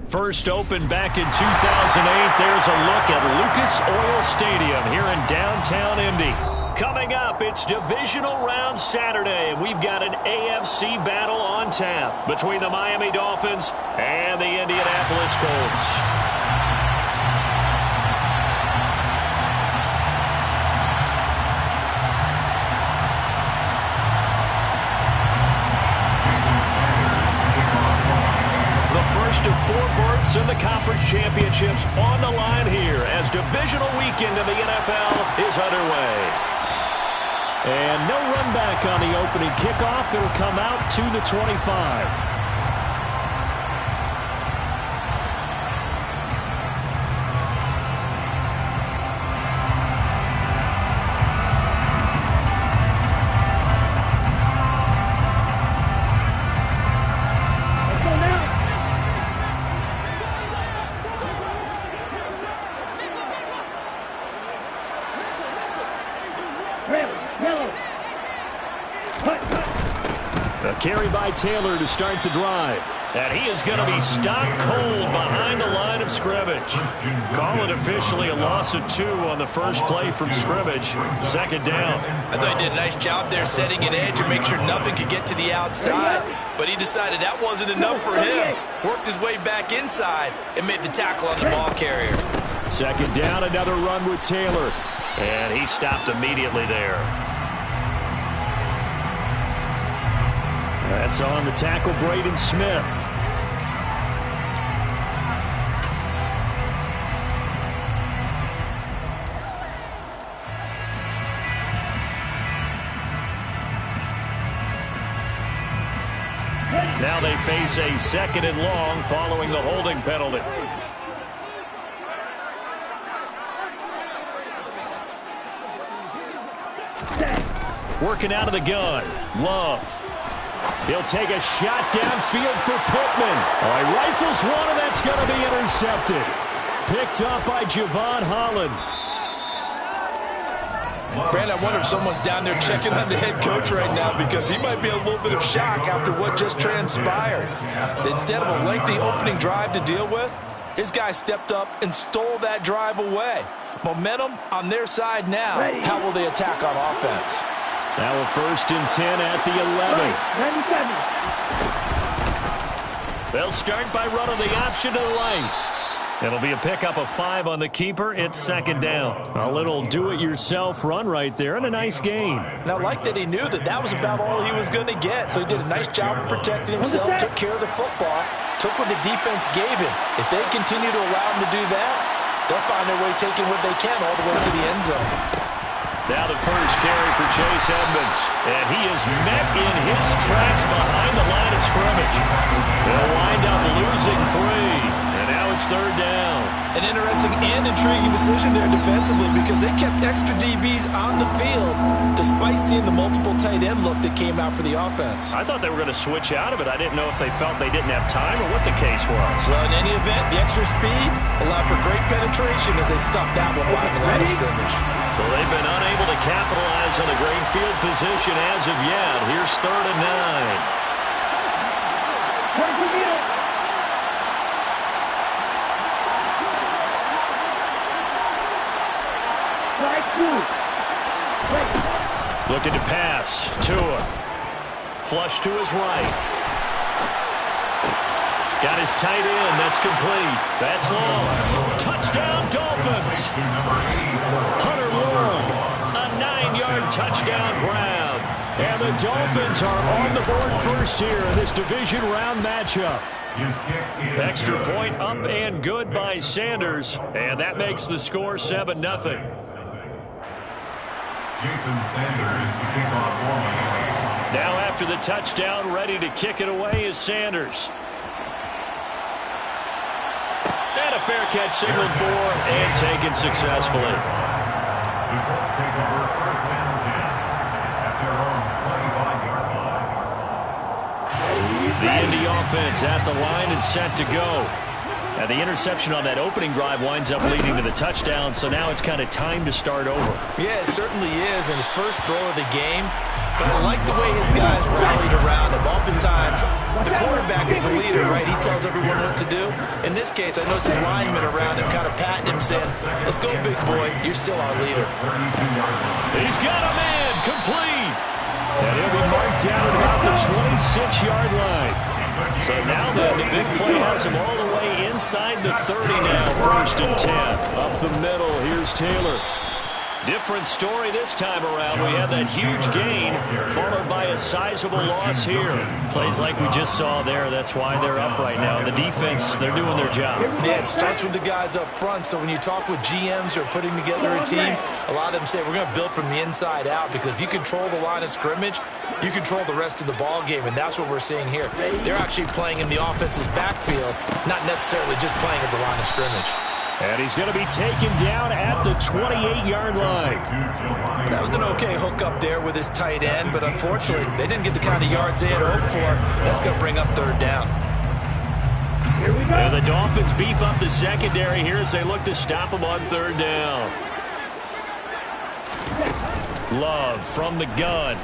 First opened back in 2008. There's a look at Lucas Oil Stadium here in downtown Indy. Coming up, it's Divisional Round Saturday, and we've got an AFC battle on tap between the Miami Dolphins and the Indianapolis Colts. First of 4 berths in the conference championships on the line here as divisional weekend in the NFL is underway. And no run back on the opening kickoff. It'll come out to the 25. Carry by Taylor to start the drive. And he is going to be stopped cold behind the line of scrimmage. Call it officially a loss of 2 on the first play from scrimmage. Second down. I thought he did a nice job there setting an edge and make sure nothing could get to the outside. But he decided that wasn't enough for him. Worked his way back inside and made the tackle on the ball carrier. Second down, another run with Taylor. And he stopped immediately there. That's on the tackle, Braden Smith. Now they face a 2nd and long following the holding penalty. Working out of the gun, Love. He'll take a shot downfield for Pittman. All right, rifles one, and that's going to be intercepted. Picked up by Javon Holland. Brand, I wonder if someone's down there checking on the head coach right now because he might be in a little bit of shock after what just transpired. Instead of a lengthy opening drive to deal with, his guy stepped up and stole that drive away. Momentum on their side now. How will they attack on offense? Now a 1st and 10 at the 11. They'll start by running the option to the right. It'll be a pickup of 5 on the keeper. It's 2nd down. A little do-it-yourself run right there and a nice gain. Now, I like that he knew that that was about all he was going to get. So he did a nice job of protecting himself, took care of the football, took what the defense gave him. If they continue to allow him to do that, they'll find their way taking what they can all the way to the end zone. Now the first carry for Chase Edmonds. And he is met in his tracks behind the line of scrimmage. They'll wind up losing 3. And now it's 3rd down. An interesting and intriguing decision there defensively because they kept extra DBs on the field despite seeing the multiple tight end look that came out for the offense. I thought they were going to switch out of it. I didn't know if they felt they didn't have time or what the case was. Well, in any event, the extra speed allowed for great penetration as they stuffed that one behind the line of scrimmage. So they've been unable to capitalize on a great field position as of yet. Here's 3rd and 9. Looking to pass. Tua. Flush to his right. Got his tight end. That's complete. That's long. Touchdown, Dolphins. Hunter Long. A 9-yard touchdown grab. And the Dolphins are on the board first here in this division round matchup. Extra point up and good by Sanders. And that makes the score 7-0. Jason Sanders to kick off for Miami. Now after the touchdown, ready to kick it away is Sanders. And a fair catch signaled for and taken successfully. The Colts take over 1st and 10 at their own 25-yard line. The Indy offense at the line and set to go. Now the interception on that opening drive winds up leading to the touchdown, so now it's kind of time to start over. Yeah, it certainly is, and his first throw of the game. But I like the way his guys rallied around him. Oftentimes, the quarterback is the leader, right? He tells tells everyone what to do. In this case, I noticed his linemen around him kind of patting him, saying, let's go, big boy. You're still our leader. He's got him in. Complete. And he'll be marked down at about the 26-yard line. So now then, the big play has him all the way inside the 30 now. 1st and 10. Up the middle, here's Taylor. Different story this time around. We have that huge gain followed by a sizable loss here. Plays like we just saw there. That's why they're up right now. The defense, they're doing their job. Yeah, it starts with the guys up front. So when you talk with GMs who are putting together a team, a lot of them say we're going to build from the inside out, because if you control the line of scrimmage, you control the rest of the ball game, and that's what we're seeing here. They're actually playing in the offense's backfield, not necessarily just playing at the line of scrimmage. And he's going to be taken down at the 28-yard line. That was an okay hook up there with his tight end, but unfortunately, they didn't get the kind of yards they had hoped for. That's going to bring up 3rd down. And the Dolphins beef up the secondary here as they look to stop him on 3rd down. Love from the gun.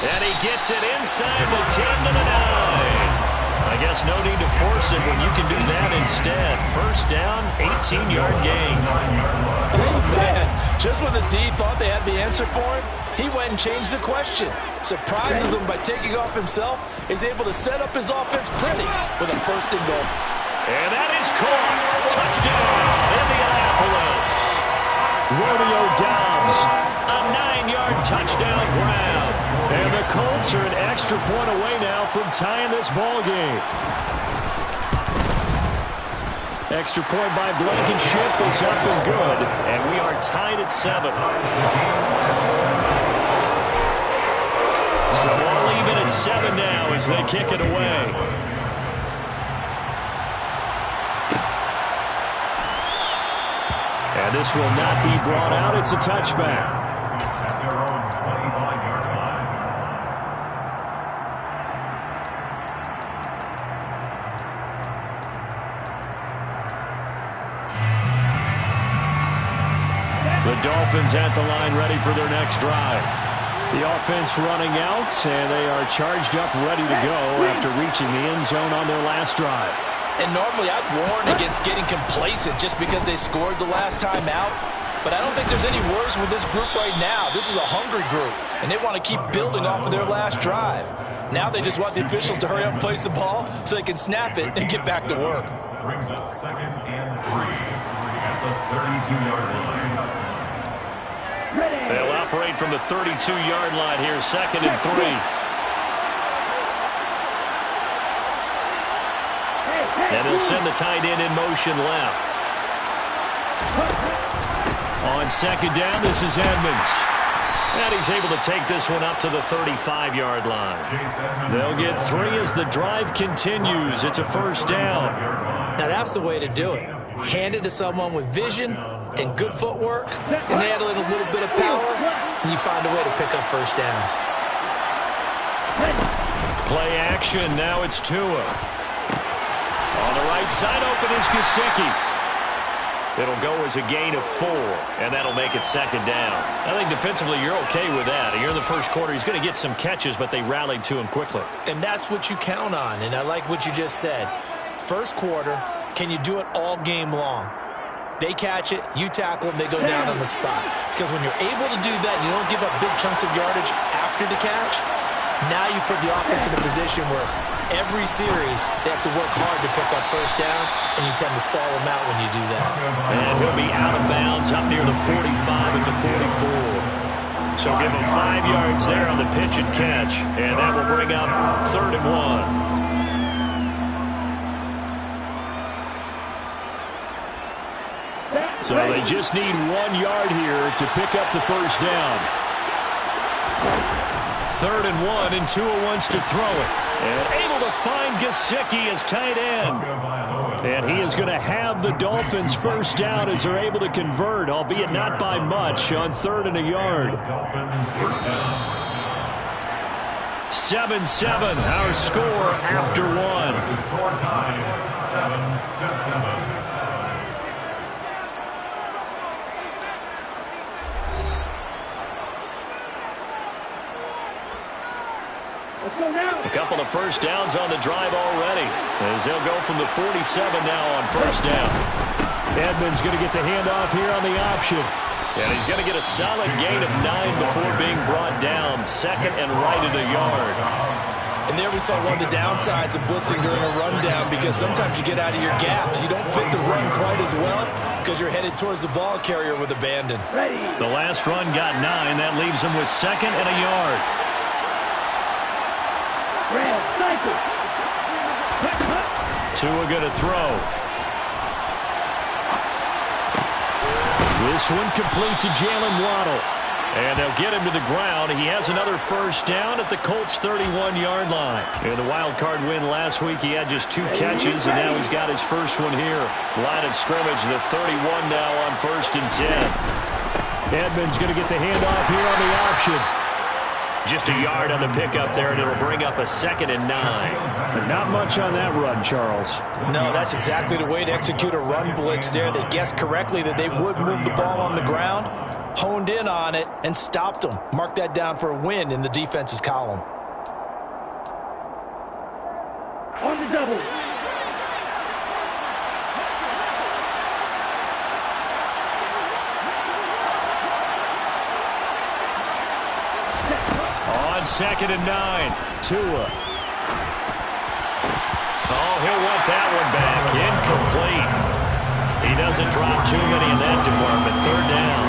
And he gets it inside the 10 to the 9. I guess no need to force it when you can do that instead. 1st down, 18-yard gain. Oh, man. Just when the D thought they had the answer for him, he went and changed the question. Surprises them by taking off himself. Is able to set up his offense pretty with a 1st and goal. And that is caught. Touchdown, Indianapolis. Romeo Doubs, a 9-yard touchdown grab. And the Colts are an extra point away now from tying this ball game. Extra point by Blankenship is up and good, and we are tied at 7. So all even at 7 now as they kick it away. And this will not be brought out. It's a touchback. The Dolphins at the line ready for their next drive. The offense running out, and they are charged up ready to go after reaching the end zone on their last drive. And normally I'd warn against getting complacent just because they scored the last time out. But I don't think there's any worries with this group right now. This is a hungry group, and they want to keep building off of their last drive. Now they just want the officials to hurry up and place the ball so they can snap it and get back to work. Brings up 2nd and 3 at the 32-yard line. They'll operate from the 32-yard line here, 2nd and 3. And they'll send the tight end in motion left. On 2nd down, this is Edmonds. And he's able to take this one up to the 35-yard line. They'll get 3 as the drive continues. It's a 1st down. Now that's the way to do it. Hand it to someone with vision and good footwork, and add a little bit of power, and you find a way to pick up 1st downs. Play action. Now it's Tua. On the right side, open is Gesicki. It'll go as a gain of 4, and that'll make it 2nd down. I think defensively you're okay with that. Here in the 1st quarter, he's going to get some catches, but they rallied to him quickly. And that's what you count on, and I like what you just said. 1st quarter, can you do it all game long? They catch it, you tackle them, they go down on the spot. Because when you're able to do that, you don't give up big chunks of yardage after the catch, now you put the offense in a position where every series they have to work hard to pick up 1st downs, and you tend to stall them out when you do that. And he'll be out of bounds up near the 45 at the 44. So give him 5 yards there on the pitch and catch, and that will bring up 3rd and 1. So they just need 1 yard here to pick up the 1st down. 3rd and 1, and Tua wants to throw it. And able to find Gesicki as tight end. And he is going to have the Dolphins 1st down as they're able to convert, albeit not by much, on 3rd and a yard. 7-7, our score after 1. The score tied 7-7. A couple of first downs on the drive already, as they'll go from the 47 now on first down. Edmonds going to get the handoff here on the option. And he's going to get a solid gain of 9 before being brought down. Second and right at a yard. And there we saw one of the downsides of blitzing during a rundown, because sometimes you get out of your gaps. You don't fit the run quite as well because you're headed towards the ball carrier with abandon. The last run got 9. That leaves him with second and a yard. Tua going to throw. This one complete to Jalen Waddle. And they'll get him to the ground. He has another first down at the Colts' 31-yard line. In the wild card win last week, he had just 2 catches, and now he's got his first one here. Line of scrimmage, the 31 now on first and 10. Edmonds going to get the handoff here on the option. Just a yard on the pickup there, and it'll bring up a second and 9. But not much on that run, Charles. No, that's exactly the way to execute a run blitz there. They guessed correctly that they would move the ball on the ground, honed in on it, and stopped them. Mark that down for a win in the defense's column. On the double. On second and 9, Tua. Oh, he'll want that one back. Incomplete. He doesn't drop too many in that department. Third down.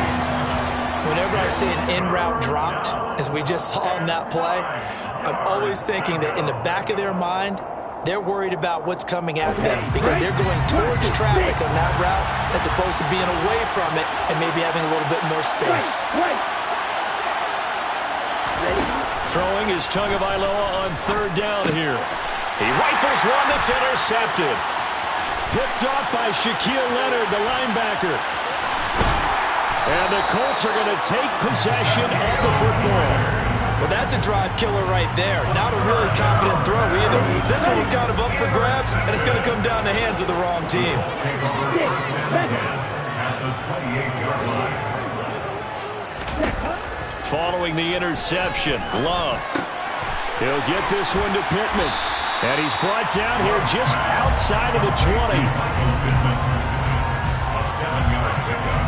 Whenever I see an in-route dropped, as we just saw in that play, I'm always thinking that in the back of their mind, they're worried about what's coming at them, because they're going towards traffic on that route as opposed to being away from it and maybe having a little bit more space. Throwing is Tagovailoa on third down here. He rifles one that's intercepted. Picked off by Shaquille Leonard, the linebacker. And the Colts are going to take possession of the football. Well, that's a drive killer right there. Not a really confident throw either. This one was kind of up for grabs, and it's going to come down the hands of the wrong team. Following the interception, Love. He'll get this one to Pittman. And he's brought down here just outside of the 20. A 7-yard pickup.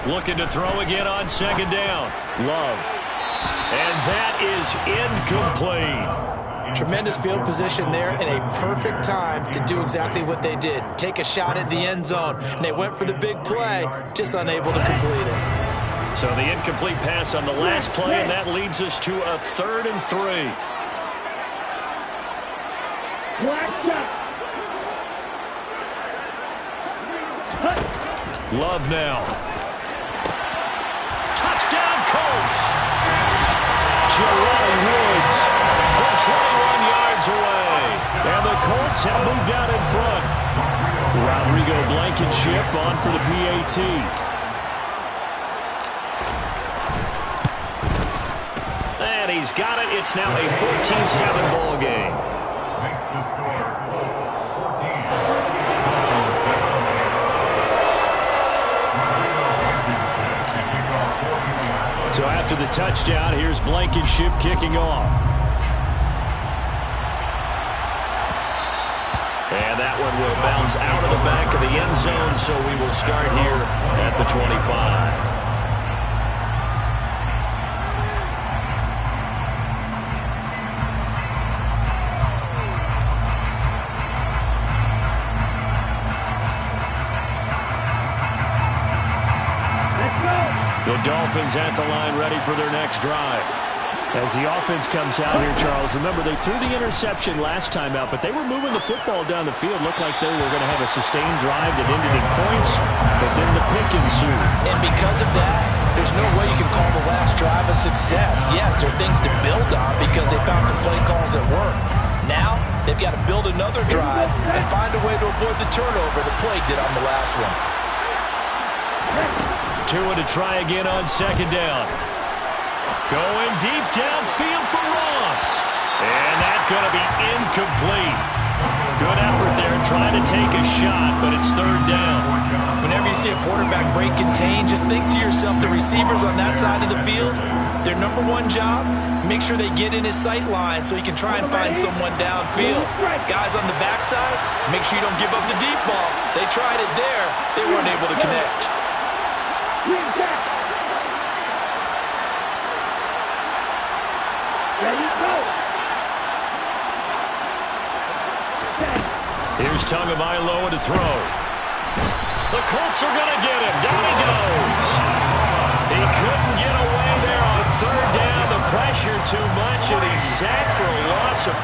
Looking to throw again on second down. Love. And that is incomplete. Tremendous field position there and a perfect time to do exactly what they did. Take a shot at the end zone. And they went for the big play, just unable to complete it. So the incomplete pass on the last play, and that leads us to a 3rd and 3. Love now. Touchdown Colts. Jelani Woods from 21 yards away. And the Colts have moved out in front. Rodrigo Blankenship on for the PAT. And he's got it. It's now a 14-7 ball game. Makes the score Colts 14. So after the touchdown, here's Blankenship kicking off. And that one will bounce out of the back of the end zone, so we will start here at the 25. The Dolphins at the line ready for their next drive. As the offense comes out here, Charles, remember they threw the interception last time out, but they were moving the football down the field. Looked like they were going to have a sustained drive that ended in points, but then the pick ensued. And because of that, there's no way you can call the last drive a success. Yes, there are things to build on because they found some play calls that work. Now, they've got to build another drive and find a way to avoid the turnover that plagued it on the last one. Tua to try again on second down. Going deep downfield for Ross. And that's going to be incomplete. Good effort there trying to take a shot, but it's third down. Whenever you see a quarterback break contain, just think to yourself, the receivers on that side of the field, their number one job, make sure they get in his sight line so he can try and find someone downfield. Guys on the backside, make sure you don't give up the deep ball. They tried it there. They weren't able to connect. Ready, go. Here's Tagovailoa to throw. The Colts are going to get him. Down he goes. He couldn't get away there on third down. The pressure too much, and he's sacked for a loss of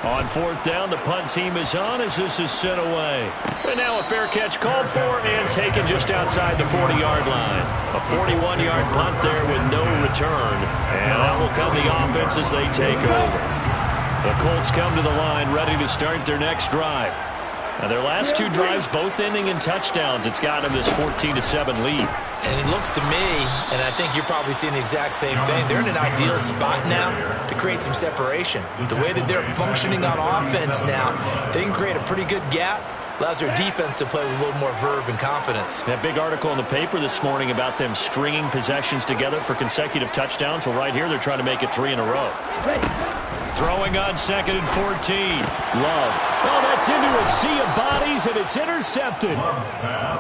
12. On fourth down, the punt team is on as this is sent away. And now a fair catch called for and taken just outside the 40-yard line. A 41-yard punt there with no return. And out will come the offense as they take over. The Colts come to the line ready to start their next drive. Now their last two drives both ending in touchdowns. It's got them this 14-7 lead. And it looks to me, and I think you're probably seeing the exact same thing, they're in an ideal spot now to create some separation. The way that they're functioning on offense now, they can create a pretty good gap. Allows their defense to play with a little more verve and confidence. That big article in the paper this morning about them stringing possessions together for consecutive touchdowns. Well, right here, they're trying to make it 3 in a row. Throwing on 2nd and 14. Love. Well, that's into a sea of bodies, and it's intercepted.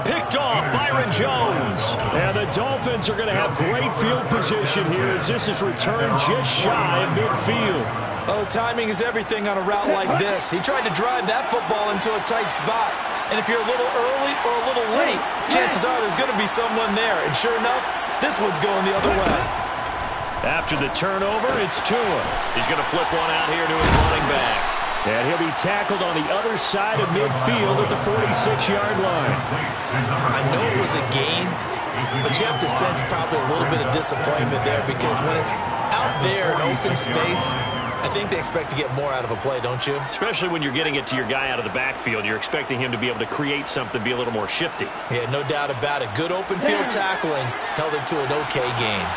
Picked off Byron Jones. And the Dolphins are going to have great field position here as this is returned just shy of midfield. Oh, timing is everything on a route like this. He tried to drive that football into a tight spot. And if you're a little early or a little late, chances are there's going to be someone there. And sure enough, this one's going the other way. After the turnover, it's Tua. He's going to flip one out here to his running back. And he'll be tackled on the other side of midfield at the 46-yard line. I know it was a gain, but you have to sense probably a little bit of disappointment there because when it's out there in open space, I think they expect to get more out of a play, don't you? Especially when you're getting it to your guy out of the backfield. You're expecting him to be able to create something, be a little more shifty. Yeah, no doubt about it. Good open field tackling held it to an okay gain.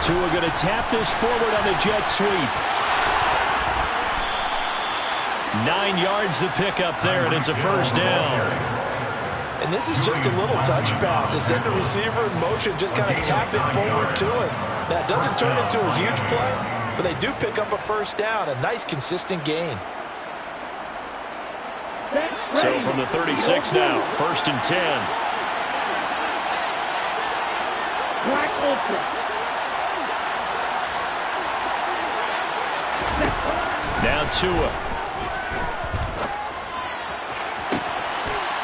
Tua going to tap this forward on the jet sweep. 9 yards to pick up there, and it's a first down. And this is just a little touch pass. They send the receiver in motion, just kind of tap it forward to him. That doesn't turn into a huge play, but they do pick up a first down. A nice, consistent gain. So from the 36 now, 1st and 10. Black ultra. Now Tua.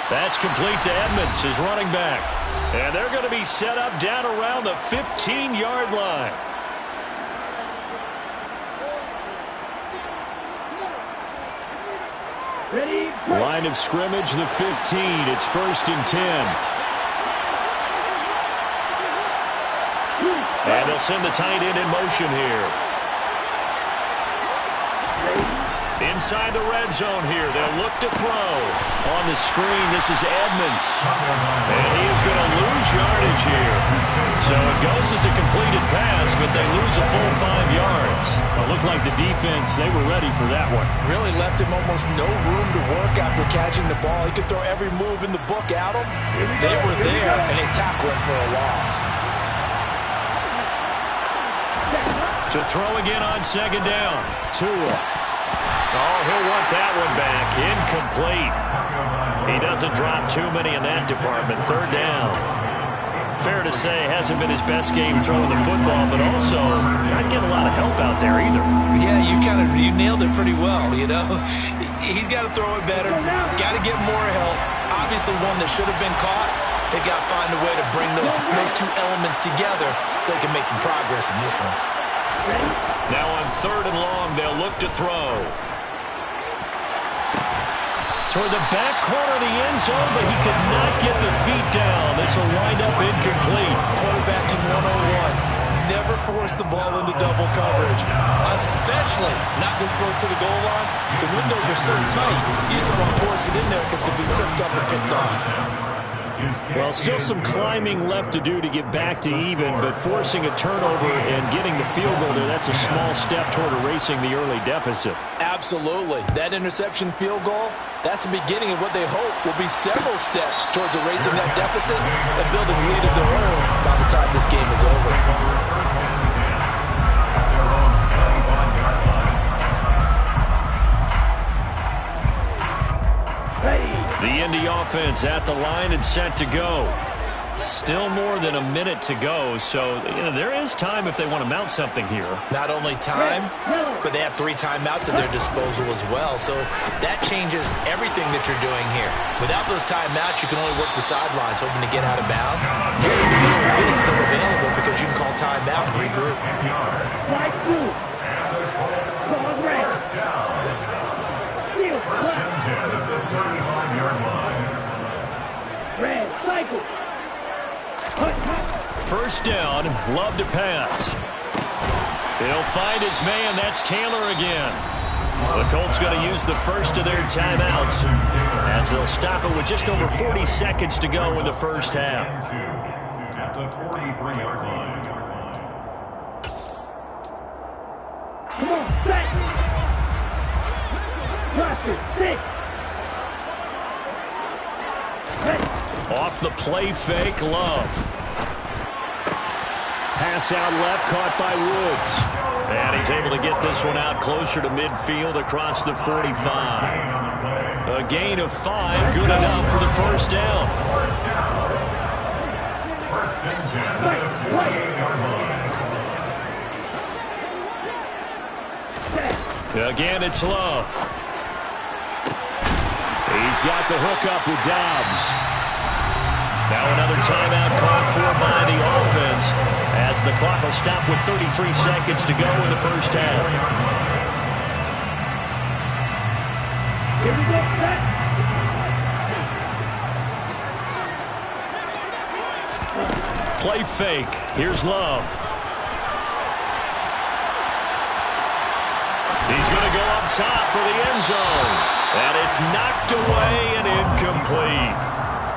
That's complete to Edmonds, his running back. And they're going to be set up down around the 15-yard line. Ready, Line of scrimmage, the 15. It's 1st and 10. And they'll send the tight end in motion here. Inside the red zone here. They'll look to throw. On the screen, this is Edmonds. And he is going to lose yardage here. So it goes as a completed pass, but they lose a full 5 yards. It looked like the defense, they were ready for that one. Really left him almost no room to work after catching the ball. He could throw every move in the book at him. They were there, and they tackled him for a loss. To throw again on 2nd down. Tua. Oh, he'll want that one back. Incomplete. He doesn't drop too many in that department. 3rd down. Fair to say, hasn't been his best game throwing the football, but also not getting a lot of help out there either. Yeah, you nailed it pretty well, you know. He's got to throw it better. Got to get more help. Obviously one that should have been caught. They've got to find a way to bring those two elements together so they can make some progress in this one. Now on 3rd and long, they'll look to throw. Toward the back corner of the end zone, but he could not get the feet down. This will wind up incomplete. Quarterback in 101. Never force the ball into double coverage, especially not this close to the goal line. The windows are so tight, you just don't want to force it in there because it could be tipped up and picked off. Well, still some climbing left to do to get back to even, but forcing a turnover and getting the field goal there, that's a small step toward erasing the early deficit. Absolutely. That interception field goal, that's the beginning of what they hope will be several steps towards erasing that deficit and building a lead of their own by the time this game is over. The Indy offense at the line and set to go. Still more than a minute to go, so there is time if they want to mount something here. Not only time, but they have 3 timeouts at their disposal as well, so that changes everything that you're doing here. Without those timeouts, you can only work the sidelines, hoping to get out of bounds. Here in the middle of it, still available because you can call timeout and regroup. First down, Love to pass. He'll find his man. That's Taylor again. The Colts going to use the first of their timeouts as they'll stop it with just over 40 seconds to go in the first half. At the 43-yard line. Come on, set. Drop it, stick. Off the play fake, Love. Pass out left, caught by Woods. And he's able to get this one out closer to midfield across the 45. A gain of 5, good enough for the first down. First and 10 at the 48-yard line. Again, it's Love. He's got the hook up with Dobbs. Now another timeout called for by the offense as the clock will stop with 33 seconds to go in the first half. Here we go, set. Play fake. Here's Love. He's going to go up top for the end zone. And it's knocked away and incomplete.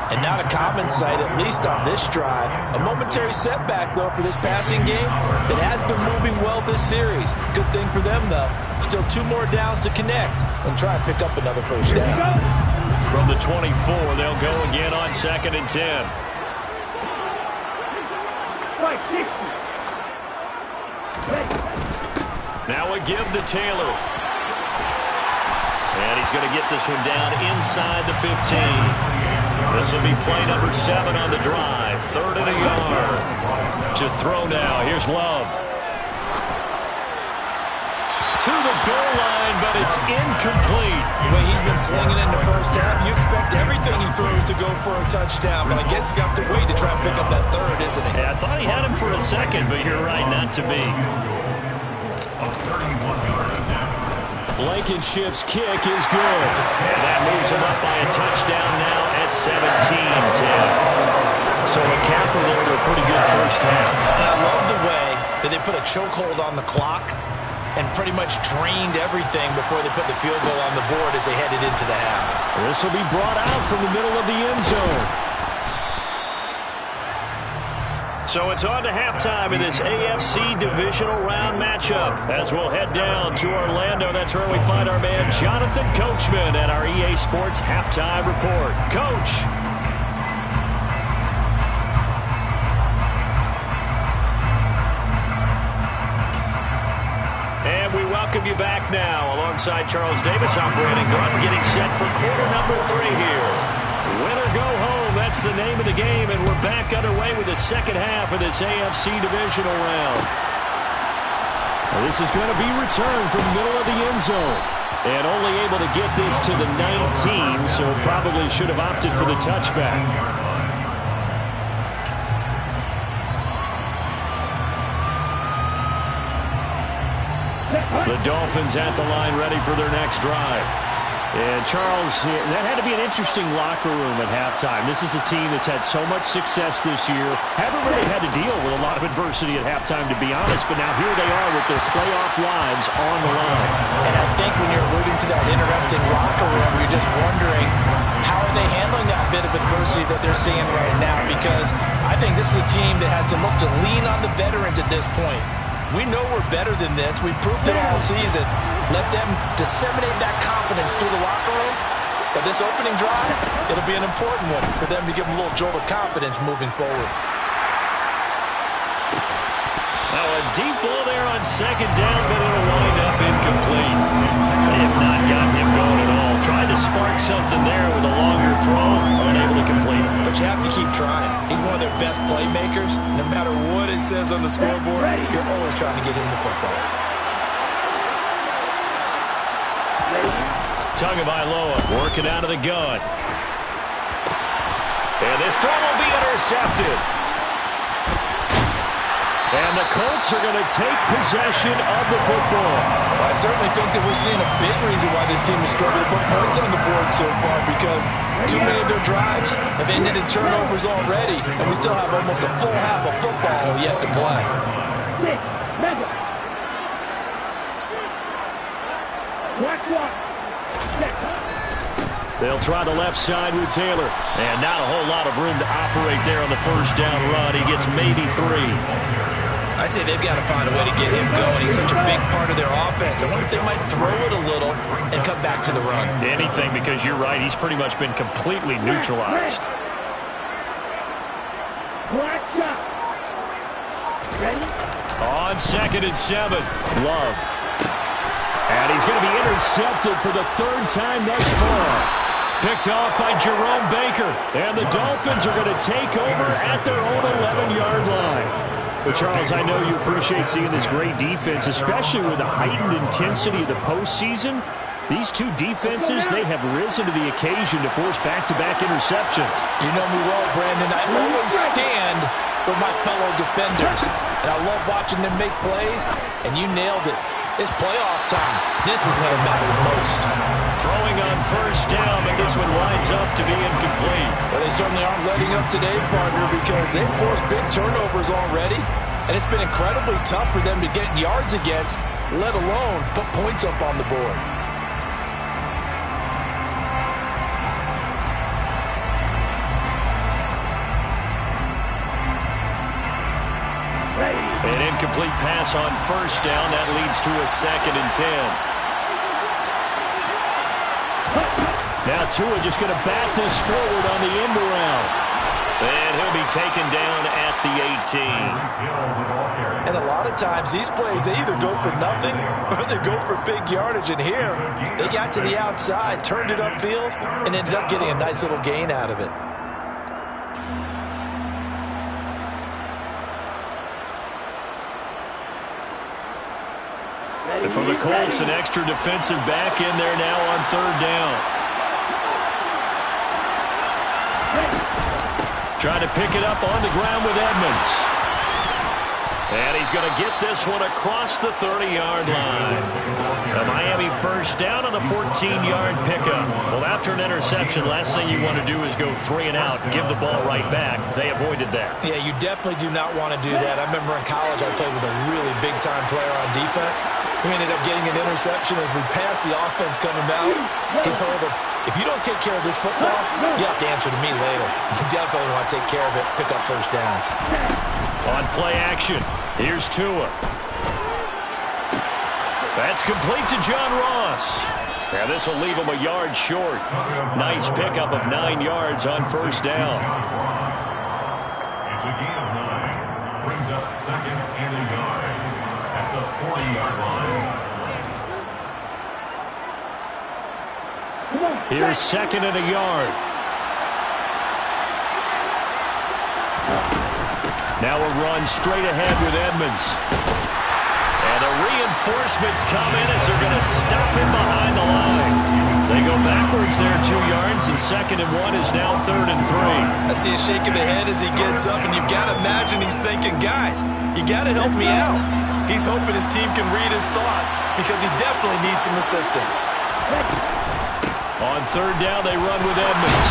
And not a common sight, at least on this drive. A momentary setback, though, for this passing game that has been moving well this series. Good thing for them, though. Still 2 more downs to connect and try and pick up another first down. From the 24, they'll go again on 2nd and 10. Now a give to Taylor. And he's going to get this one down inside the 15. This will be play number 7 on the drive. 3rd and a yard. To throw now. Here's Love. To the goal line, but it's incomplete. The way he's been slinging in the first half, you expect everything he throws to go for a touchdown. But I guess he's got to wait to try and pick up that 3rd, isn't he? Yeah, I thought he had him for a second, but you're right, not to be. Blankenship's kick is good. And that moves him up by a touchdown now at 17-10. So a capper there to a pretty good first half. And I love the way that they put a chokehold on the clock and pretty much drained everything before they put the field goal on the board as they headed into the half. This will be brought out from the middle of the end zone. So it's on to halftime in this AFC divisional round matchup. As we'll head down to Orlando, that's where we find our man Jonathan Coachman at our EA Sports Halftime Report. Coach. And we welcome you back now. Alongside Charles Davis, I'm Brandon Gordon, getting set for quarter number 3 here. Win or go home, that's the name of the game, and we're back underway with the second half of this AFC divisional round. Now this is going to be returned from the middle of the end zone, and only able to get this to the 19, so probably should have opted for the touchback. The Dolphins at the line ready for their next drive. And Charles, that had to be an interesting locker room at halftime. This is a team that's had so much success this year. Haven't really had to deal with a lot of adversity at halftime, to be honest, but now here they are with their playoff lives on the line. And I think when you're alluding to that interesting locker room where you're just wondering how are they handling that bit of adversity that they're seeing right now, because I think this is a team that has to look to lean on the veterans at this point. We know we're better than this. We've proved it all season. Let them disseminate that confidence through the locker room. But this opening drive, it'll be an important one for them to give them a little jolt of confidence moving forward. Now a deep ball there on second down, but it'll wind up incomplete. They have not gotten him going at all. Tried to spark something there with a longer throw, unable to complete it. But you have to keep trying. He's one of their best playmakers. No matter what it says on the scoreboard, you're always trying to get him the football. Tagovailoa working out of the gun. And this throw will be intercepted. And the Colts are going to take possession of the football. Well, I certainly think that we're seeing a big reason why this team has struggled to put points on the board so far, because too many of their drives have ended in turnovers already, and we still have almost a full half of football yet to play. They'll try the left side with Taylor. And not a whole lot of room to operate there on the first down run. He gets maybe 3. I'd say they've got to find a way to get him going. He's such a big part of their offense. I wonder if they might throw it a little and come back to the run. Anything, because you're right. He's pretty much been completely neutralized. On 2nd and 7. Love. And he's going to be intercepted for the 3rd time thus far. Picked off by Jerome Baker. And the Dolphins are going to take over at their own 11-yard line. Well, Charles, I know you appreciate seeing this great defense, especially with the heightened intensity of the postseason. These two defenses, they have risen to the occasion to force back-to-back interceptions. You know me well, Brandon. I always stand with my fellow defenders. And I love watching them make plays, and you nailed it. It's playoff time. This is when it matters most. Throwing on first down, but this one winds up to be incomplete. Well, they certainly aren't letting up today, partner, because they've forced big turnovers already, and it's been incredibly tough for them to get yards against, let alone put points up on the board. An incomplete pass on first down. That leads to a 2nd and 10. Now Tua just going to bat this forward on the end around. And he'll be taken down at the 18. And a lot of times these plays, they either go for nothing or they go for big yardage. And here, they got to the outside, turned it upfield, and ended up getting a nice little gain out of it. And for the Colts, an extra defensive back in there now on 3rd down. Trying to pick it up on the ground with Edmonds. And he's going to get this one across the 30-yard line. A Miami first down on the 14-yard pickup. Well, after an interception, last thing you want to do is go 3 and out and give the ball right back. They avoided that. Yeah, you definitely do not want to do that. I remember in college I played with a really big-time player on defense. We ended up getting an interception as we passed the offense coming out. He told him, if you don't take care of this football, you have to answer to me later. You definitely want to take care of it, pick up first downs. On play action, here's Tua. That's complete to John Ross. Now this will leave him a yard short. Nice pickup of 9 yards on first down. It's a gain of 9. Brings up 2nd and a yard at the 40-yard line. Here's 2nd and a yard. Now a run straight ahead with Edmonds. And the reinforcements come in as they're going to stop him behind the line. They go backwards there 2 yards, and 2nd and 1 is now 3rd and 3. I see a shake of the head as he gets up, and you've got to imagine he's thinking, guys, you got to help me out. He's hoping his team can read his thoughts because he definitely needs some assistance. On 3rd down, they run with Edmonds.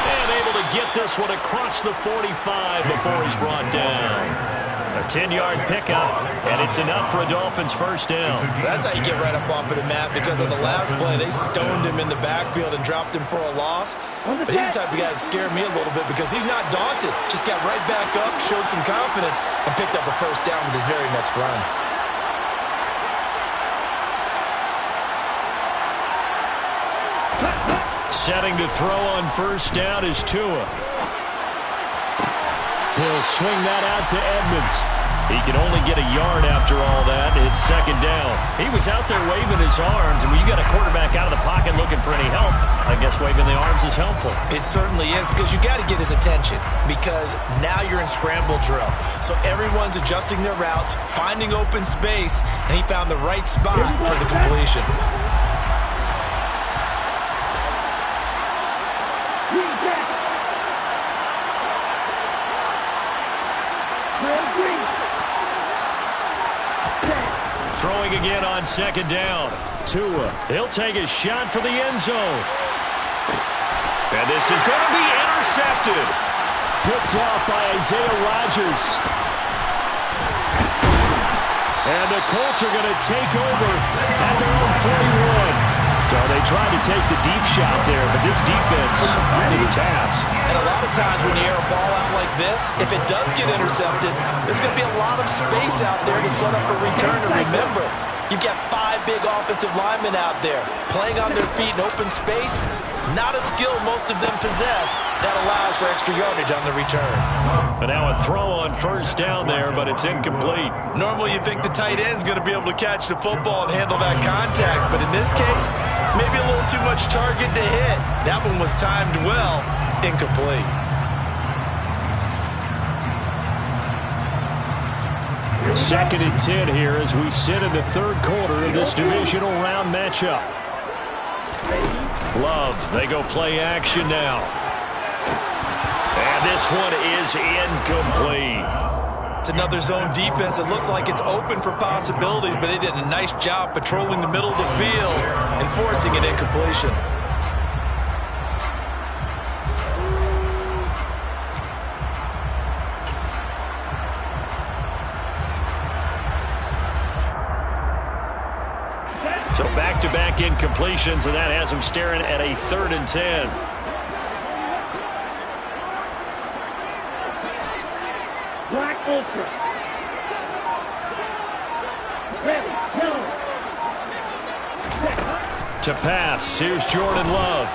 And able to get this one across the 45 before he's brought down. A 10-yard pickup, and it's enough for a Dolphins first down. That's how you get right up off of the mat, because on the last play, they stoned him in the backfield and dropped him for a loss. But he's the type of guy that scared me a little bit because he's not daunted. Just got right back up, showed some confidence, and picked up a first down with his very next run. Setting to throw on first down is Tua. He'll swing that out to Edmonds. He can only get a yard after all that. It's second down. He was out there waving his arms, and when you got a quarterback out of the pocket looking for any help, I guess waving the arms is helpful. It certainly is, because you got to get his attention, because now you're in scramble drill. So everyone's adjusting their routes, finding open space, and he found the right spot for the completion. Throwing again on second down. Tua, he'll take a shot for the end zone. And this is going to be intercepted. Picked off by Isaiah Rodgers. And the Colts are going to take over at their own 41. So they tried to take the deep shot there, but this defense up to the task. And a lot of times when you air a ball out like this, if it does get intercepted, there's going to be a lot of space out there to set up a return. And remember, you've got 5 big offensive linemen out there playing on their feet in open space. Not a skill most of them possess that allows for extra yardage on the return. But now a throw on first down there, but it's incomplete. Normally you think the tight end's going to be able to catch the football and handle that contact, but in this case, maybe a little too much target to hit. That one was timed well, incomplete. Second and 10 here as we sit in the third quarter of this divisional round matchup. Love, they go play action now. And this one is incomplete. It's another zone defense. It looks like it's open for possibilities, but they did a nice job patrolling the middle of the field and forcing an incompletion. So back-to-back incompletions, and that has them staring at a 3rd and 10. Black Ultra. Ready, go. To pass, here's Jordan Love.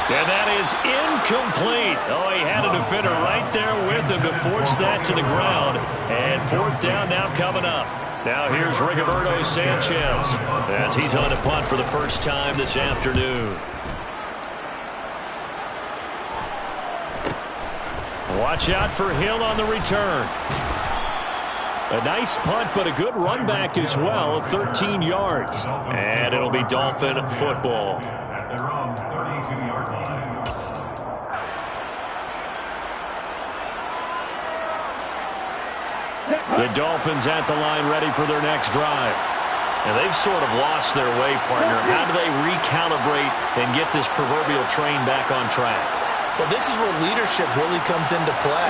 And that is incomplete. Oh, he had a defender right there with him to force that to the ground. And 4th down now coming up. Now here's Rigoberto Sanchez as he's on to punt for the first time this afternoon. Watch out for Hill on the return. A nice punt, but a good run back as well, 13 yards. And it'll be Dolphin football. At their own 32-yard line. The Dolphins at the line ready for their next drive. And they've sort of lost their way, partner. How do they recalibrate and get this proverbial train back on track? Well, this is where leadership really comes into play.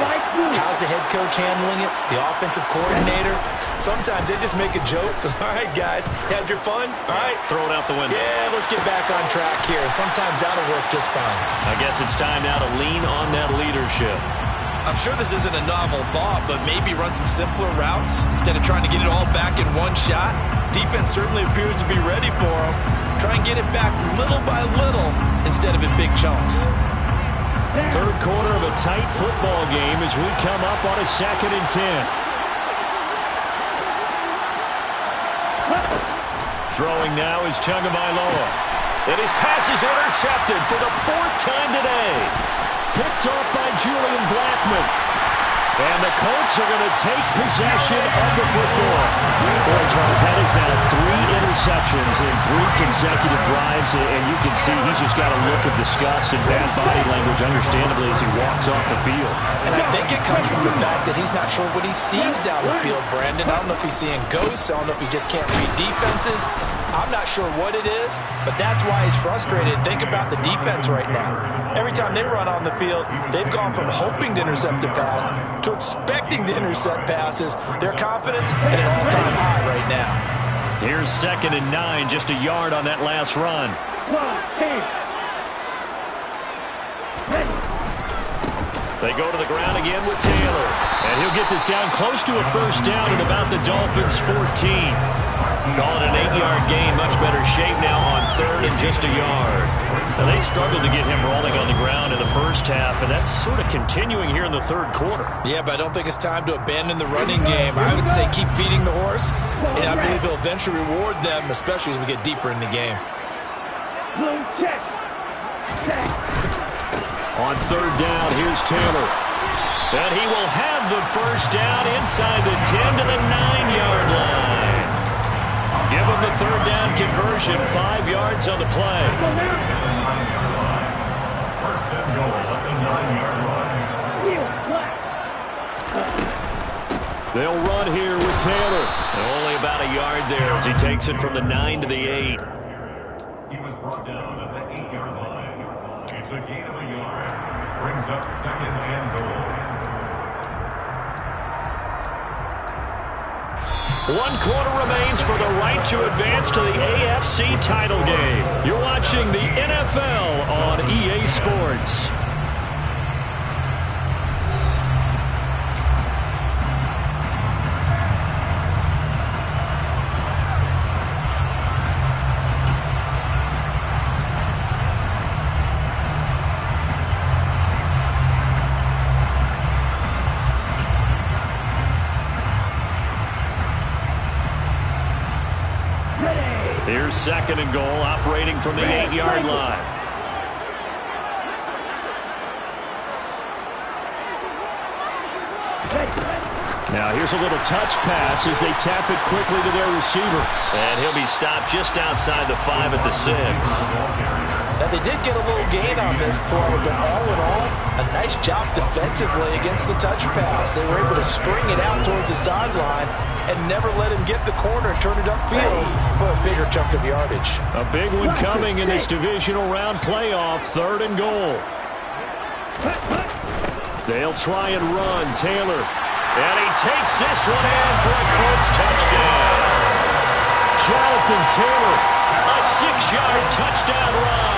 How's the head coach handling it? The offensive coordinator? Sometimes they just make a joke. All right, guys, had your fun? All right. Throw it out the window. Yeah, let's get back on track here. And sometimes that'll work just fine. I guess it's time now to lean on that leadership. I'm sure this isn't a novel thought, but maybe run some simpler routes instead of trying to get it all back in one shot. Defense certainly appears to be ready for them. Try and get it back little by little instead of in big chunks. Third quarter of a tight football game as we come up on a 2nd and 10. Throwing now is Tagovailoa. And his pass is intercepted for the 4th time today. Picked off by Julian Blackmon. And the Colts are going to take possession of the football. Boy, Charles, that is now 3 interceptions in 3 consecutive drives, and you can see he's just got a look of disgust and bad body language, understandably, as he walks off the field. And I think it comes from the fact that he's not sure what he sees down the field, Brandon. I don't know if he's seeing ghosts. I don't know if he just can't read defenses. I'm not sure what it is, but that's why he's frustrated. Think about the defense right now. Every time they run on the field, they've gone from hoping to intercept a pass to expecting to intercept passes. Their confidence at an all-time high right now. Here's 2nd and 9, just a yard on that last run. They go to the ground again with Taylor. And he'll get this down close to a first down at about the Dolphins' 14. Call it an 8-yard gain. Much better shape now on 3rd and just a yard. Now they struggled to get him rolling on the ground in the first half, and that's sort of continuing here in the 3rd quarter. Yeah, but I don't think it's time to abandon the running game. I would say keep feeding the horse, and I believe he'll eventually reward them, especially as we get deeper in the game. On 3rd down, here's Taylor. And he will have the first down inside the 10 to the 9-yard line. Give him the 3rd down conversion, 5 yards on the play. First and goal at the 9-yard line. They'll run here with Taylor. Only about a yard there as he takes it from the 9 to the 8. He was brought down at the 8-yard line. It's a gain of a yard. Brings up 2nd and goal. 1 quarter remains for the right to advance to the AFC title game. You're watching the NFL on EA Sports. Here's 2nd and goal, operating from the 8-yard line. Now here's a little touch pass as they tap it quickly to their receiver. And he'll be stopped just outside the 5 at the 6. Now, they did get a little gain on this play, but all in all, a nice job defensively against the touch pass. They were able to string it out towards the sideline and never let him get the corner and turn it upfield for a bigger chunk of yardage. A big one coming in this divisional round playoff, 3rd and goal. They'll try and run. Taylor. And he takes this one in for a Colts touchdown. Jonathan Taylor, a 6-yard touchdown run.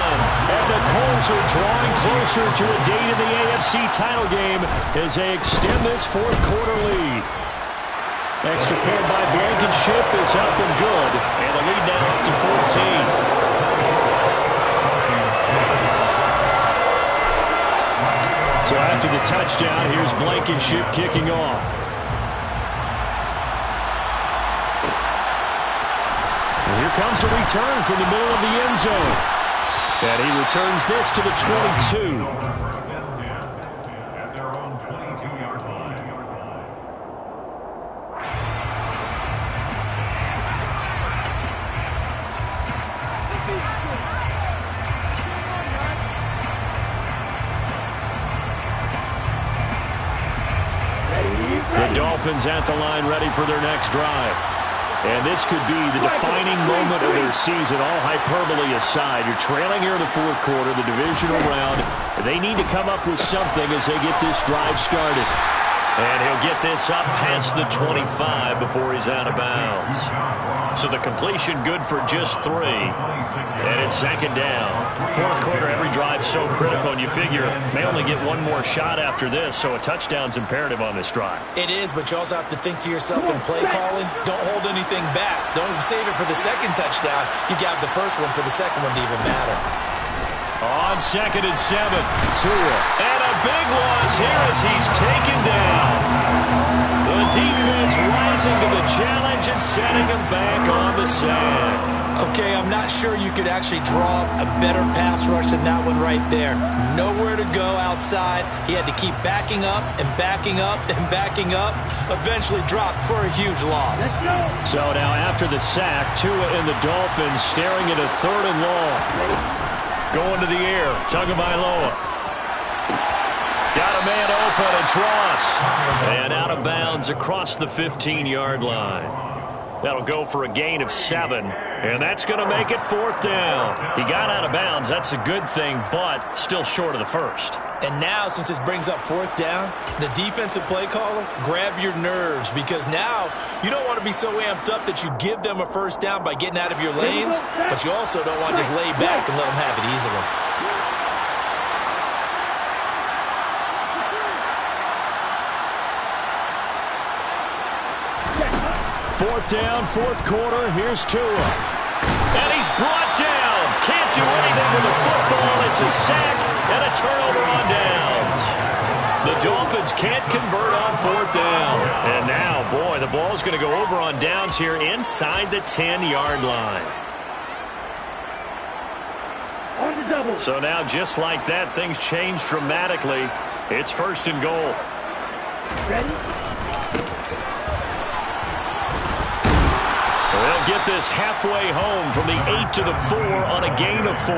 And the Colts are drawing closer to a date in the AFC title game as they extend this 4th quarter lead. Extra point by Blankenship is up and good. And the lead now up to 14. So after the touchdown, here's Blankenship kicking off. And here comes a return from the middle of the end zone. And he returns this to the 22. At their own 22-yard line. The Dolphins at the line ready for their next drive. And this could be the defining moment of their season, all hyperbole aside. You're trailing here in the 4th quarter, the divisional round. They need to come up with something as they get this drive started. And he'll get this up past the 25 before he's out of bounds. So the completion good for just 3. And it's 2nd down. 4th quarter, every drive's so critical, and you figure may only get one more shot after this, so a touchdown's imperative on this drive. It is, but you also have to think to yourself in play calling, don't hold anything back. Don't save it for the 2nd touchdown. You got the 1st one for the 2nd one to even matter. On 2nd and 7, Tua. And a big loss here as he's taken down. The defense rising to the challenge and setting him back on the sack. Okay, I'm not sure you could actually draw a better pass rush than that one right there. Nowhere to go outside. He had to keep backing up and backing up and backing up. Eventually dropped for a huge loss. So now after the sack, Tua and the Dolphins staring at a 3rd and long. Going to the air, Tagovailoa. Got a man open, it's Ross. And out of bounds across the 15-yard line. That'll go for a gain of 7. And that's going to make it 4th down. He got out of bounds. That's a good thing, but still short of the first. And now, since this brings up 4th down, the defensive play caller, grab your nerves, because now you don't want to be so amped up that you give them a 1st down by getting out of your lanes, but you also don't want to just lay back and let them have it easily. Fourth down, 4th quarter. Here's Tua. And he's brought down. Can't do anything with the football. It's a sack and a turnover on downs. The Dolphins can't convert on 4th down. And now, boy, the ball's going to go over on downs here inside the 10-yard line. So now, just like that, things change dramatically. It's 1st and goal. Ready? They'll get this halfway home from the 8 to the 4 on a gain of 4.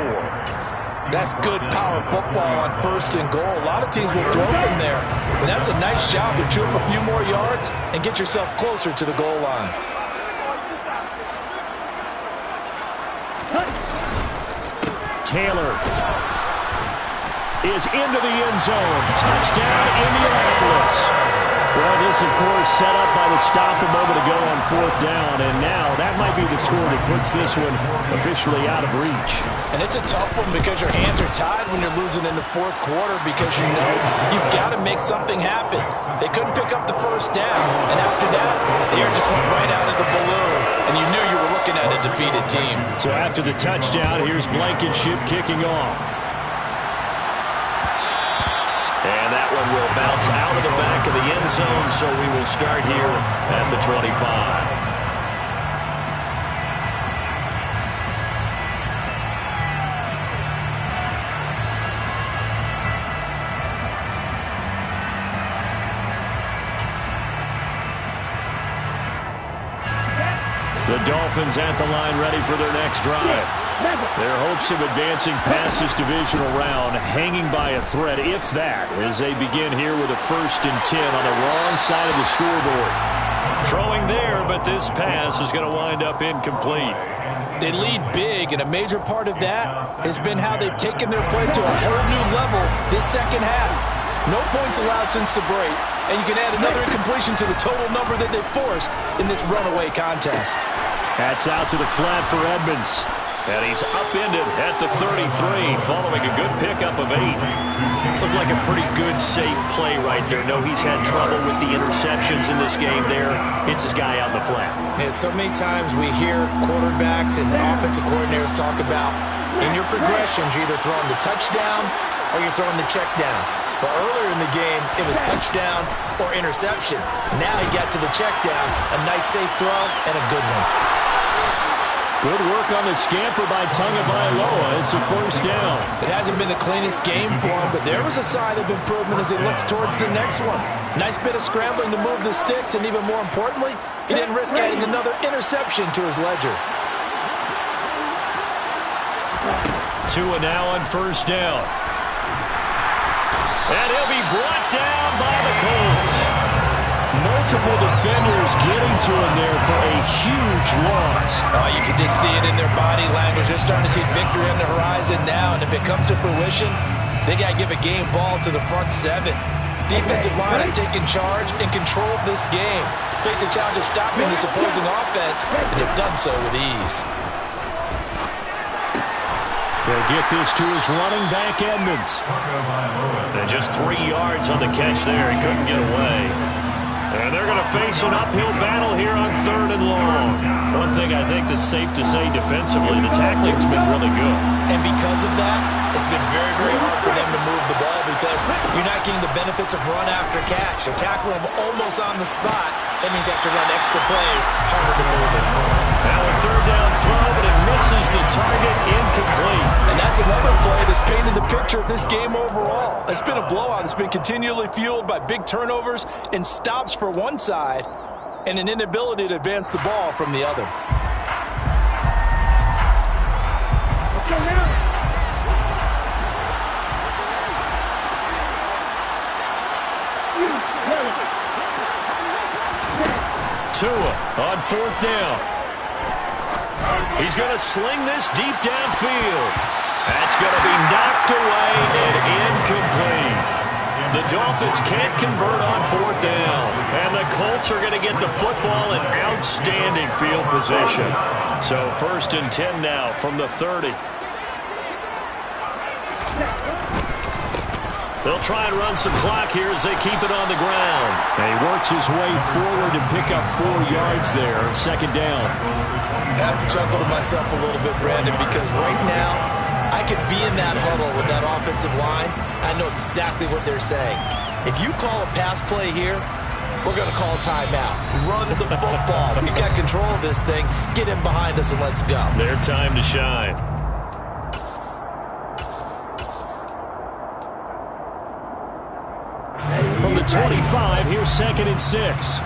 That's good power football on 1st and goal. A lot of teams will throw from there. But that's a nice job to chew up a few more yards and get yourself closer to the goal line. Taylor is into the end zone. Touchdown, Indianapolis. Well, this, of course, set up by the stop a moment ago on 4th down, and now that might be the score that puts this one officially out of reach. And it's a tough one because your hands are tied when you're losing in the 4th quarter because you know you've got to make something happen. They couldn't pick up the 1st down, and after that, the air just went right out of the balloon, and you knew you were looking at a defeated team. So after the touchdown, here's Blankenship kicking off. And that one will bounce out of the back of the end zone, so we will start here at the 25. The Dolphins at the line ready for their next drive. Their hopes of advancing past this divisional round hanging by a thread, if that, as they begin here with a 1st and 10 on the wrong side of the scoreboard. Throwing there, but this pass is going to wind up incomplete. They lead big, and a major part of that has been how they've taken their play to a whole new level this 2nd half. No points allowed since the break, and you can add another incompletion to the total number that they've forced in this runaway contest. That's out to the flat for Edmonds. And he's upended at the 33 following a good pickup of 8. Looked like a pretty good, safe play right there. No, he's had trouble with the interceptions in this game there. Hits his guy out in the flat. Yeah, so many times we hear quarterbacks and offensive coordinators talk about in your progressions, you're either throwing the touchdown or you're throwing the check down. But earlier in the game, it was touchdown or interception. Now he got to the check down, a nice safe throw, and a good one. Good work on the scamper by Tagovailoa. It's a 1st down. It hasn't been the cleanest game for him, but there was a sign of improvement as he looks towards the next one. Nice bit of scrambling to move the sticks, and even more importantly, he didn't risk adding another interception to his ledger. Tua now on 1st down. And he'll be brought down by the Colts. Multiple defenders getting to him there for a huge loss. You can just see it in their body language. They're starting to see victory on the horizon now, and if it comes to fruition, they got to give a game ball to the front 7. Defensive line has taken charge and controlled this game. Face a challenge of stopping this opposing offense, and they've done so with ease. They'll get this to his running back, Edmonds. And just 3 yards on the catch there. He couldn't get away. And they're going to face an uphill battle here on 3rd and long. One thing I think that's safe to say defensively, the tackling's been really good. And because of that, it's been very, very hard for them to move the ball because you're not getting the benefits of run after catch. You're tackling them almost on the spot. That means you have to run extra plays, harder to move it. Now a 3rd down throw, but it misses the target, incomplete. And that's another play that's painted the picture of this game overall. It's been a blowout. It's been continually fueled by big turnovers and stops for one side and an inability to advance the ball from the other. Okay, now. Tua on 4th down. He's going to sling this deep downfield. That's going to be knocked away and incomplete. The Dolphins can't convert on 4th down. And the Colts are going to get the football in outstanding field position. So 1st and 10 now from the 30. They'll try and run some clock here as they keep it on the ground. And he works his way forward to pick up 4 yards there. 2nd down. I have to chuckle to myself a little bit, Brandon, because right now I could be in that huddle with that offensive line. I know exactly what they're saying. If you call a pass play here, we're going to call a timeout. Run the football. We've got control of this thing. Get in behind us and let's go. Their time to shine. From the 25, here's 2nd and 6.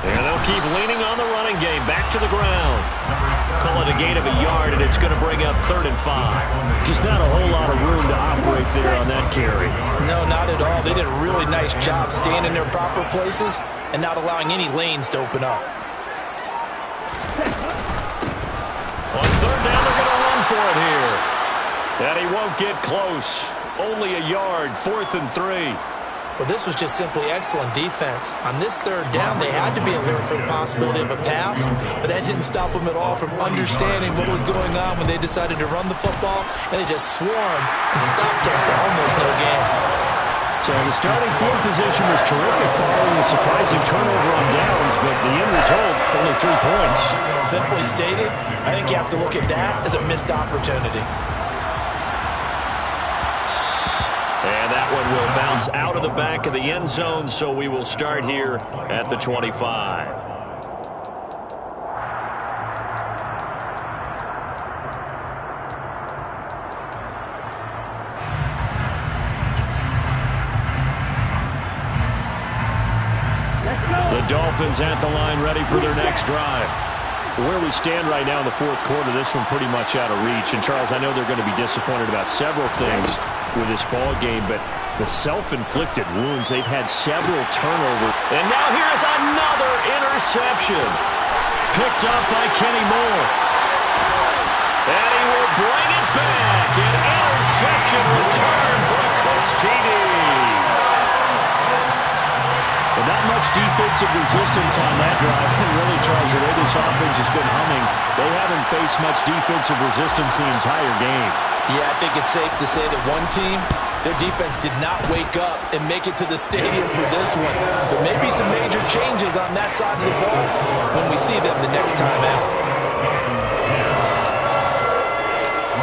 And they'll keep leaning on the running game. Back to the ground. Call it a gain of a yard, and it's going to bring up 3rd and 5. Just not a whole lot of room to operate there on that carry. No, not at all. They did a really nice job staying in their proper places and not allowing any lanes to open up. On 3rd down, they're going to run for it here. And he won't get close. Only a yard, 4th and 3. Well, this was just simply excellent defense. On this 3rd down, they had to be alert for the possibility of a pass, but that didn't stop them at all from understanding what was going on when they decided to run the football, and they just swarmed and stopped them for almost no gain. So the starting field position was terrific following a surprising turnover on downs, but the end result, only 3 points. Simply stated, I think you have to look at that as a missed opportunity. And that one will bounce out of the back of the end zone, so we will start here at the 25. The Dolphins at the line, ready for their next drive. Where we stand right now in the 4th quarter, this one pretty much out of reach. And, Charles, I know they're going to be disappointed about several things with this ball game, but the self-inflicted wounds, they've had several turnovers. And now here's another interception. Picked up by Kenny Moore. And he will bring it back. An interception return for a Colts TD. But not much defensive resistance on that drive. And really, Charles, the way this offense has been humming, they haven't faced much defensive resistance the entire game. Yeah, I think it's safe to say that one team, their defense did not wake up and make it to the stadium for this one. There may be some major changes on that side of the ball when we see them the next time out.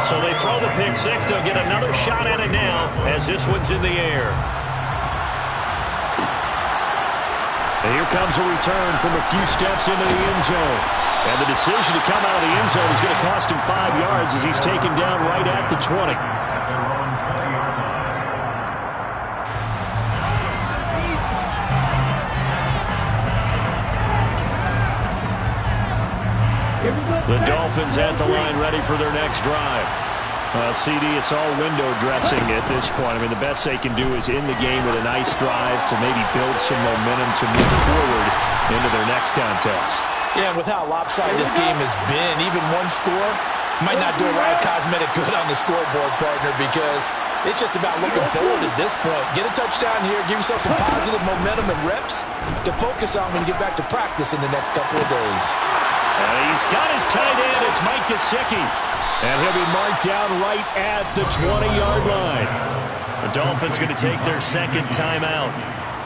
So they throw the pick six. They'll get another shot at it now as this one's in the air. And here comes a return from a few steps into the end zone. And the decision to come out of the end zone is going to cost him 5 yards as he's taken down right at the 20. The Dolphins at the line ready for their next drive. CD, it's all window dressing at this point. I mean, the best they can do is end the game with a nice drive to maybe build some momentum to move forward into their next contest. Yeah, and with how lopsided this game has been, even one score might not do a lot of cosmetic good on the scoreboard, partner, because It's just about looking forward at this point. Get a touchdown here, give yourself some positive momentum and reps to focus on when you get back to practice in the next couple of days. And he's got his tight end. It's Mike Gesicki. And he'll be marked down right at the 20-yard line. The Dolphins going to take their second timeout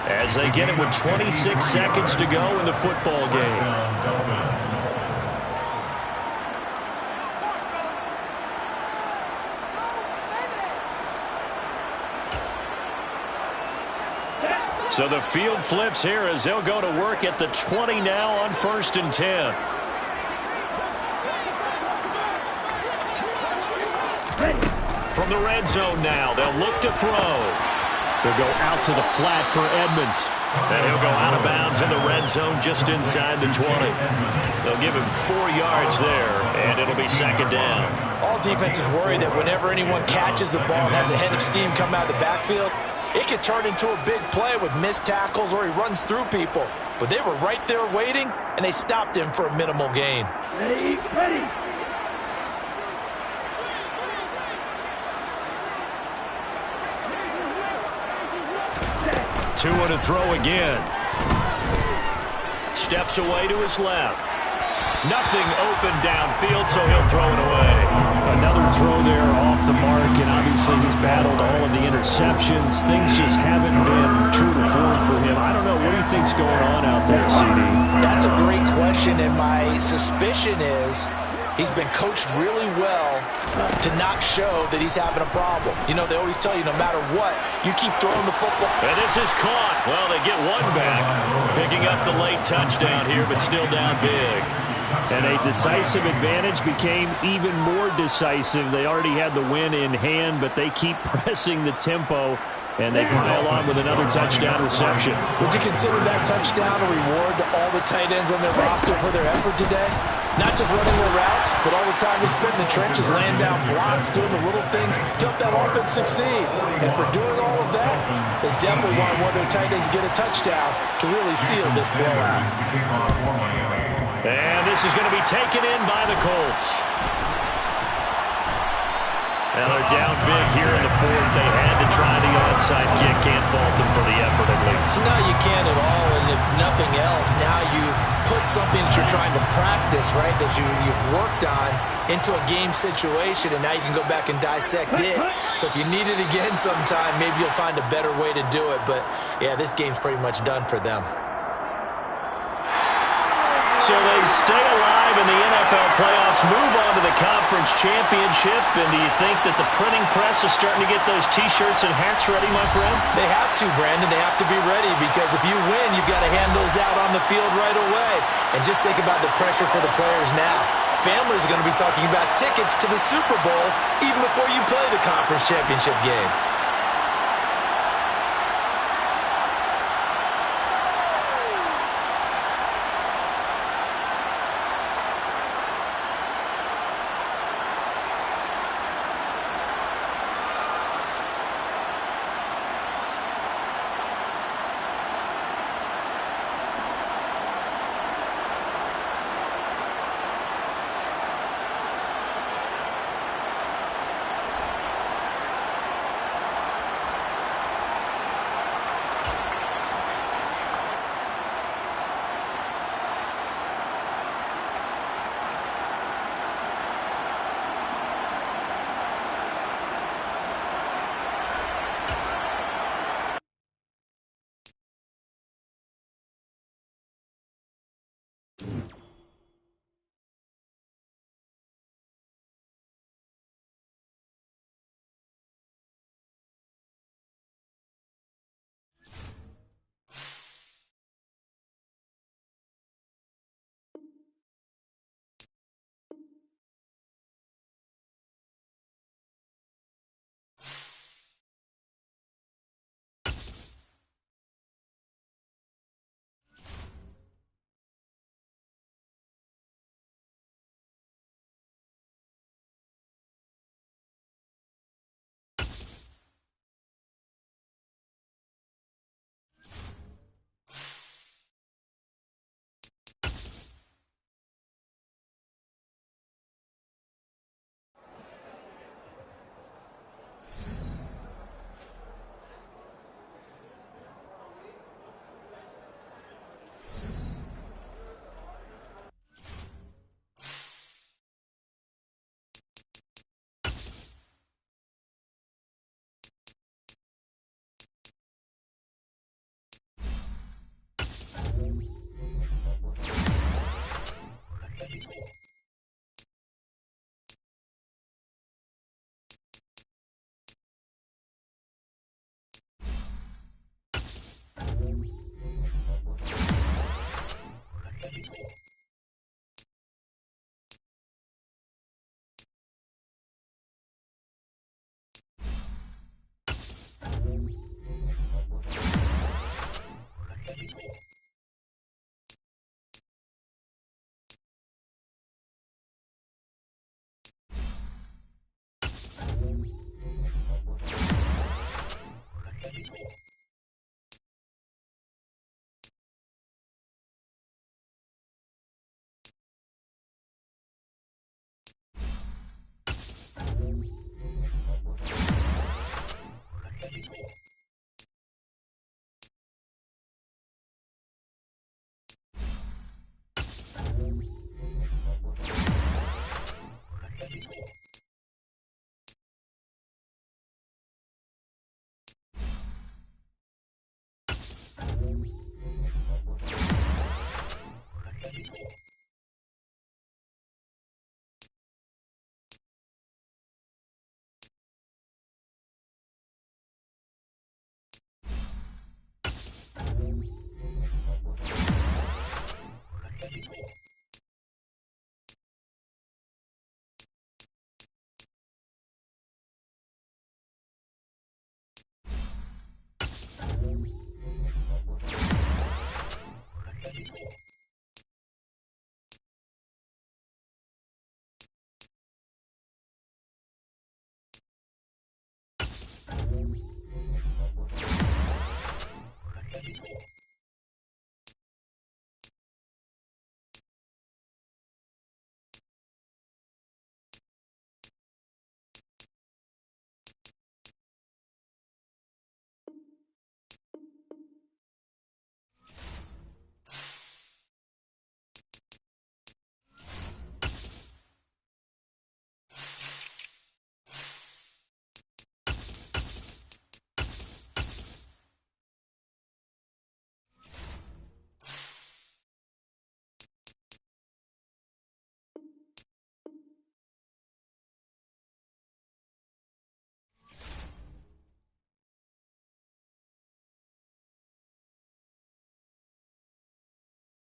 as they get it with 26 seconds to go in the football game. So the field flips here as they'll go to work at the 20 now on 1st and 10. From the red zone now, they'll look to throw. They'll go out to the flat for Edmonds. And he'll go out of bounds in the red zone just inside the 20. They'll give him 4 yards there, and it'll be second down. All defenses worry that whenever anyone catches the ball and has a head of steam come out of the backfield, it could turn into a big play with missed tackles or he runs through people. But they were right there waiting, and they stopped him for a minimal gain. Ready. 2 to throw again. Steps away to his left. Nothing open downfield, so he'll throw it away. Another throw there off the mark, and obviously he's battled all of the interceptions. Things just haven't been true to form for him. I don't know. What do you think's going on out there, CD? That's a great question, and my suspicion is he's been coached really well to not show that he's having a problem. You know, they always tell you no matter what, you keep throwing the football. And this is caught. Well, they get one back. Picking up the late touchdown here, but still down big. And a decisive advantage became even more decisive. They already had the win in hand, but they keep pressing the tempo, and they pile on with another touchdown reception. Would you consider that touchdown a reward to all the tight ends on their roster for their effort today? Not just running their routes, but all the time they spent in the trenches, laying down blocks, doing the little things to help that offense succeed. And for doing all of that, they definitely want one of their tight ends to get a touchdown to really seal this blowout. And this is going to be taken in by the Colts. Now they're down big here in the 4th. They had to try the onside kick. Can't fault them for the effort at least. No, you can't at all. And if nothing else, now you've put something that you're trying to practice, right, that you've worked on into a game situation, and now you can go back and dissect it. So if you need it again sometime, maybe you'll find a better way to do it. But, yeah, this game's pretty much done for them. So they stay alive in the NFL playoffs, move on to the conference championship. And do you think that the printing press is starting to get those T-shirts and hats ready, my friend? They have to, Brandon. They have to be ready because if you win, you've got to hand those out on the field right away. And just think about the pressure for the players now. Families are going to be talking about tickets to the Super Bowl even before you play the conference championship game.